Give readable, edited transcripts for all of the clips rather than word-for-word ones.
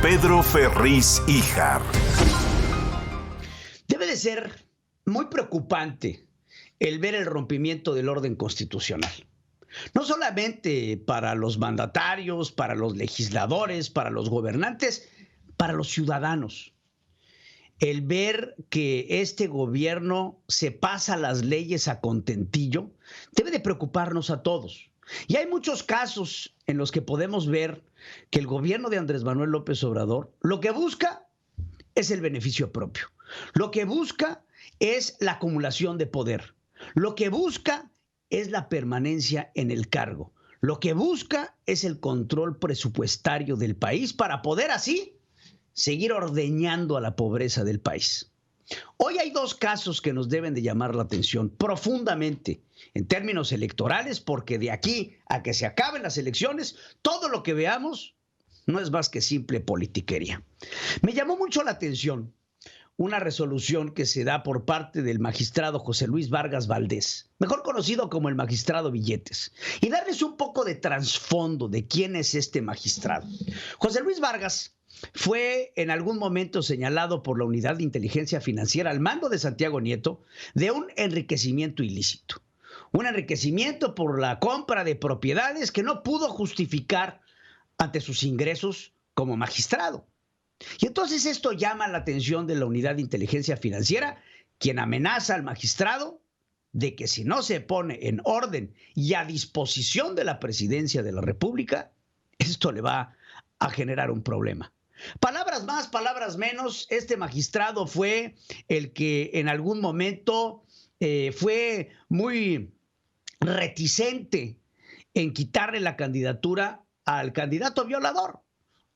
Pedro Ferriz Híjar. Debe de ser muy preocupante el ver el rompimiento del orden constitucional. No solamente para los mandatarios, para los legisladores, para los gobernantes, para los ciudadanos. El ver que este gobierno se pasa las leyes a contentillo debe de preocuparnos a todos. Y hay muchos casos en los que podemos ver que el gobierno de Andrés Manuel López Obrador lo que busca es el beneficio propio. Lo que busca es la acumulación de poder. Lo que busca es la permanencia en el cargo. Lo que busca es el control presupuestario del país para poder así seguir ordeñando a la pobreza del país. Hoy hay dos casos que nos deben de llamar la atención profundamente en términos electorales, porque de aquí a que se acaben las elecciones, todo lo que veamos no es más que simple politiquería. Me llamó mucho la atención una resolución que se da por parte del magistrado José Luis Vargas Valdés, mejor conocido como el magistrado Billetes, y darles un poco de trasfondo de quién es este magistrado. José Luis Vargas fue en algún momento señalado por la Unidad de Inteligencia Financiera al mando de Santiago Nieto de un enriquecimiento ilícito. Un enriquecimiento por la compra de propiedades que no pudo justificar ante sus ingresos como magistrado. Y entonces esto llama la atención de la Unidad de Inteligencia Financiera, quien amenaza al magistrado de que si no se pone en orden y a disposición de la Presidencia de la República, esto le va a generar un problema. Palabras más, palabras menos, este magistrado fue el que en algún momento fue muy reticente en quitarle la candidatura al candidato violador,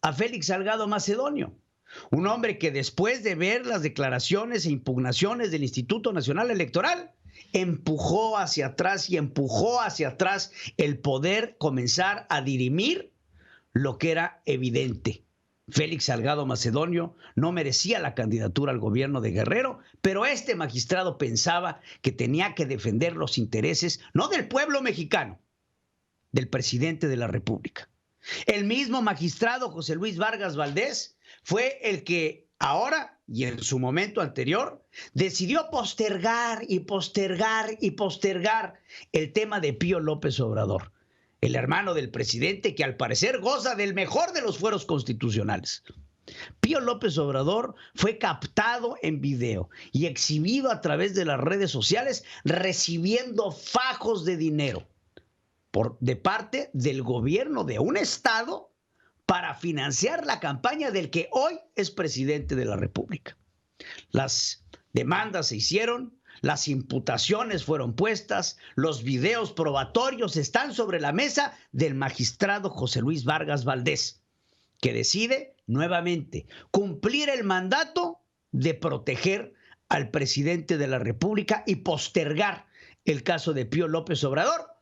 a Félix Salgado Macedonio, un hombre que después de ver las declaraciones e impugnaciones del Instituto Nacional Electoral, empujó hacia atrás el poder comenzar a dirimir lo que era evidente. Félix Salgado Macedonio no merecía la candidatura al gobierno de Guerrero, pero este magistrado pensaba que tenía que defender los intereses, no del pueblo mexicano, del presidente de la República. El mismo magistrado José Luis Vargas Valdés fue el que ahora y en su momento anterior decidió postergar el tema de Pío López Obrador, el hermano del presidente que al parecer goza del mejor de los fueros constitucionales. Pío López Obrador fue captado en video y exhibido a través de las redes sociales recibiendo fajos de dinero de parte del gobierno de un estado para financiar la campaña del que hoy es presidente de la República. Las demandas se hicieron, las imputaciones fueron puestas, los videos probatorios están sobre la mesa del magistrado José Luis Vargas Valdés, que decide nuevamente cumplir el mandato de proteger al presidente de la República y postergar el caso de Pío López Obrador,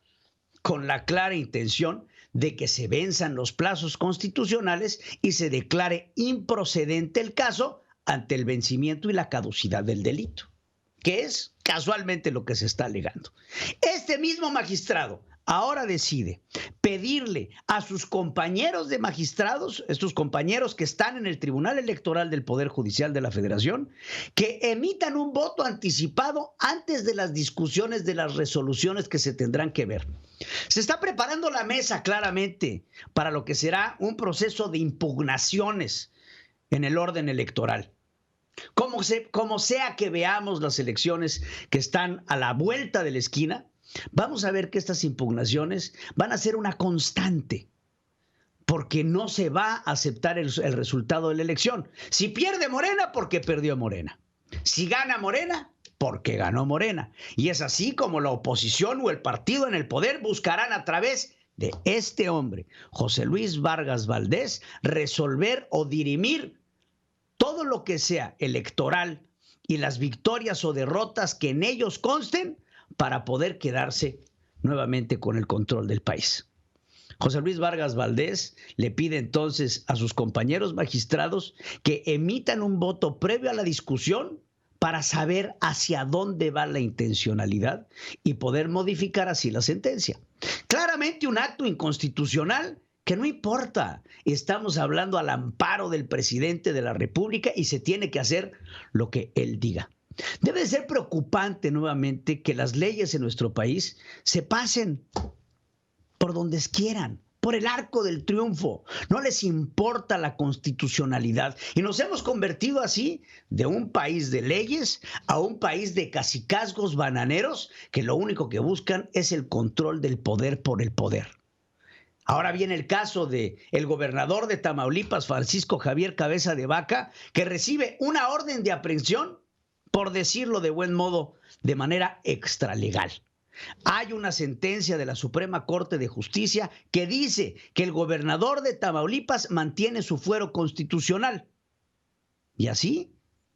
con la clara intención de que se venzan los plazos constitucionales y se declare improcedente el caso ante el vencimiento y la caducidad del delito, que es casualmente lo que se está alegando. Este mismo magistrado ahora decide pedirle a sus compañeros de magistrados, estos compañeros que están en el Tribunal Electoral del Poder Judicial de la Federación, que emitan un voto anticipado antes de las discusiones de las resoluciones que se tendrán que ver. Se está preparando la mesa claramente para lo que será un proceso de impugnaciones en el orden electoral. Como sea que veamos las elecciones que están a la vuelta de la esquina, vamos a ver que estas impugnaciones van a ser una constante, porque no se va a aceptar el resultado de la elección. Si pierde Morena, porque perdió Morena. Si gana Morena, porque ganó Morena. Y es así como la oposición o el partido en el poder buscarán a través de este hombre, José Luis Vargas Valdés, resolver o dirimir todo lo que sea electoral y las victorias o derrotas que en ellos consten para poder quedarse nuevamente con el control del país. José Luis Vargas Valdés le pide entonces a sus compañeros magistrados que emitan un voto previo a la discusión para saber hacia dónde va la intencionalidad y poder modificar así la sentencia. Claramente un acto inconstitucional que no importa, estamos hablando al amparo del presidente de la República y se tiene que hacer lo que él diga. Debe de ser preocupante nuevamente que las leyes en nuestro país se pasen por donde quieran, por el arco del triunfo. No les importa la constitucionalidad. Y nos hemos convertido así de un país de leyes a un país de cacicazgos bananeros que lo único que buscan es el control del poder por el poder. Ahora viene el caso del gobernador de Tamaulipas, Francisco Javier Cabeza de Vaca, que recibe una orden de aprehensión, por decirlo de buen modo, de manera extralegal. Hay una sentencia de la Suprema Corte de Justicia que dice que el gobernador de Tamaulipas mantiene su fuero constitucional. Y así,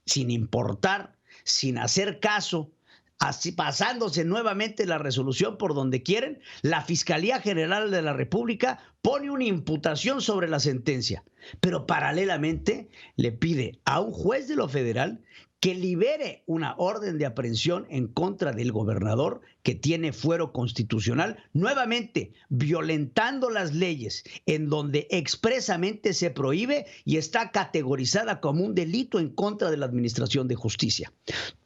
sin importar, sin hacer caso, así pasándose nuevamente la resolución por donde quieren, la Fiscalía General de la República pone una imputación sobre la sentencia, pero paralelamente le pide a un juez de lo federal que libere una orden de aprehensión en contra del gobernador que tiene fuero constitucional, nuevamente violentando las leyes en donde expresamente se prohíbe y está categorizada como un delito en contra de la administración de justicia.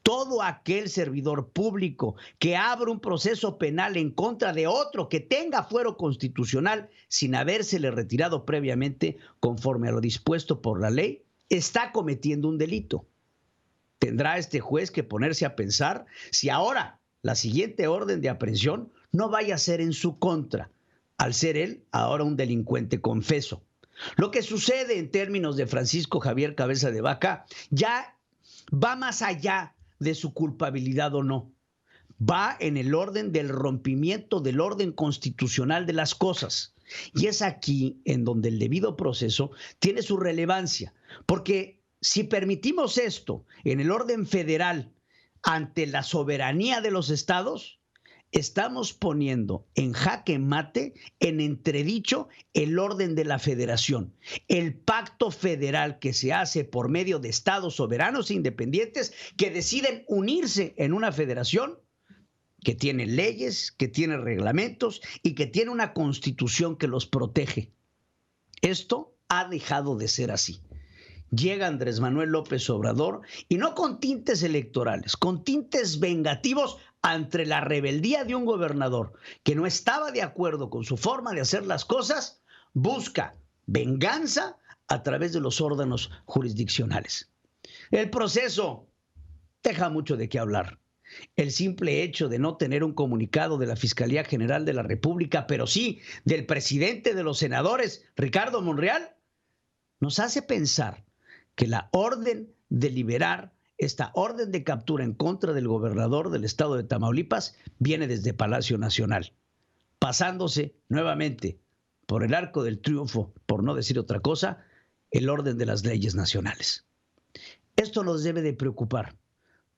Todo aquel servidor público que abra un proceso penal en contra de otro que tenga fuero constitucional sin habérsele retirado previamente conforme a lo dispuesto por la ley, está cometiendo un delito. Tendrá este juez que ponerse a pensar si ahora la siguiente orden de aprehensión no vaya a ser en su contra, al ser él ahora un delincuente confeso. Lo que sucede en términos de Francisco Javier Cabeza de Vaca ya va más allá de su culpabilidad o no. Va en el orden del rompimiento del orden constitucional de las cosas. Y es aquí en donde el debido proceso tiene su relevancia, porque si permitimos esto en el orden federal ante la soberanía de los estados, estamos poniendo en jaque mate, en entredicho, el orden de la federación. El pacto federal que se hace por medio de estados soberanos e independientes que deciden unirse en una federación que tiene leyes, que tiene reglamentos y que tiene una constitución que los protege. Esto ha dejado de ser así. Llega Andrés Manuel López Obrador y no con tintes electorales, con tintes vengativos ante la rebeldía de un gobernador que no estaba de acuerdo con su forma de hacer las cosas, busca venganza a través de los órganos jurisdiccionales. El proceso deja mucho de qué hablar. El simple hecho de no tener un comunicado de la Fiscalía General de la República, pero sí del presidente de los senadores, Ricardo Monreal, nos hace pensar que la orden de liberar, esta orden de captura en contra del gobernador del estado de Tamaulipas, viene desde Palacio Nacional, pasándose nuevamente por el arco del triunfo, por no decir otra cosa, el orden de las leyes nacionales. Esto nos debe de preocupar,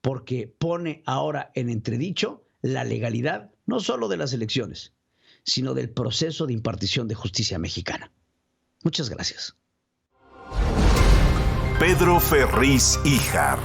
porque pone ahora en entredicho la legalidad no solo de las elecciones, sino del proceso de impartición de justicia mexicana. Muchas gracias. Pedro Ferriz Híjar.